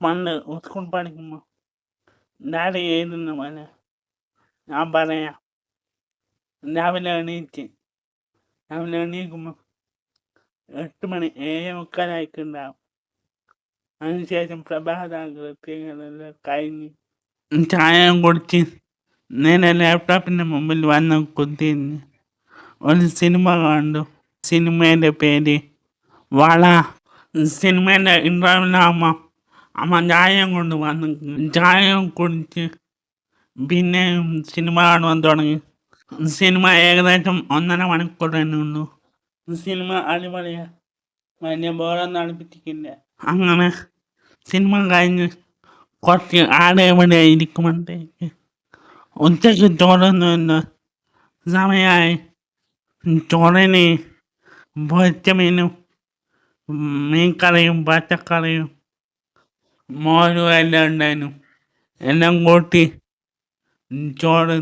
പണ്ട് സ്കൂൾ പഠിക്കുമ്പോൾ ഡാഡി എഴുതുന്ന പോലെ ഞാൻ പറയാം. രാവിലെ എണീക്കുമ്പോൾ 8 മണി 7:45 അതിനുശേഷം പ്രഭാത കൃത്യങ്ങളെല്ലാം കഴിഞ്ഞ് ചായ കുടിച്ച് നേരെ ലാപ്ടോപ്പിൻ്റെ മുമ്പിൽ വന്ന് കുത്തിയിരുന്ന് ഒരു സിനിമ കണ്ടു. സിനിമേൻ്റെ പേര് വള. സിനിമേൻ്റെ ഇൻ്റർവെല്ലാകുമ്പോൾ അമ്മ ചായയും കൊണ്ട് വന്ന് ചായയും കുടിച്ച് പിന്നെ സിനിമ കാണുവാൻ തുടങ്ങി. സിനിമ ഏകദേശം 1.5 മണിക്കൂർ തന്നെ ഉള്ളൂ. സിനിമ അടിപൊളിയാണ്, വലിയ ബോറൊന്നും അടുപ്പിച്ചിട്ടില്ല. അങ്ങനെ സിനിമ കഴിഞ്ഞ് കുറച്ച് ആടെ ഇവിടെ ഇരിക്കുമ്പോഴത്തേക്ക് ഉച്ചയ്ക്ക് ചോറുന്ന സമയമായി. ചോറിന് പൊരിച്ച മീനും മീൻകറിയും പച്ചക്കറിയും മോരും എല്ലാം ഉണ്ടായിരുന്നു. എല്ലാം കൂട്ടി ചോറ്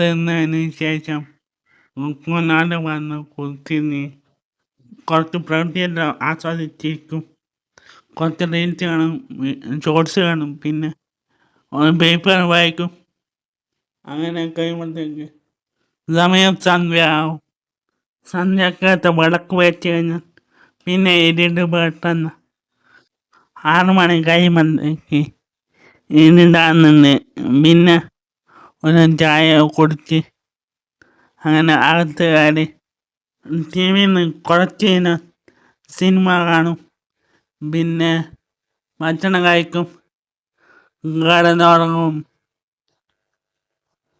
തിന്നതിന് ശേഷം നാട് വന്ന് കുത്തിനി കുറച്ച് പ്രകൃതിയെല്ലാം ആസ്വദിച്ചിരിക്കും. കുറച്ച് റീൽസ് കാണും, ഷോർട്സ് കാണും, പിന്നെ ഒരു പേപ്പർ വായിക്കും. അങ്ങനെ കഴിയുമ്പോഴത്തേക്ക് സമയം സന്ധ്യയാവും. സന്ധ്യക്കകത്ത് വിളക്ക് വെച്ച് കഴിഞ്ഞാൽ പിന്നെ ഇരുട്ട് പെട്ടെന്ന് 6 മണി കഴിയുമ്പോഴത്തേക്ക് ഇരുട്ടാകുന്നുണ്ട്. പിന്നെ ഒരു ചായ കുടിച്ച് അങ്ങനെ അകത്ത് കയറി ടി വിയിൽ നിന്ന് കുറച്ച് നേരം സിനിമ കാണും. പിന്നെ ഭക്ഷണം കഴിക്കും, കിടന്നുറങ്ങും.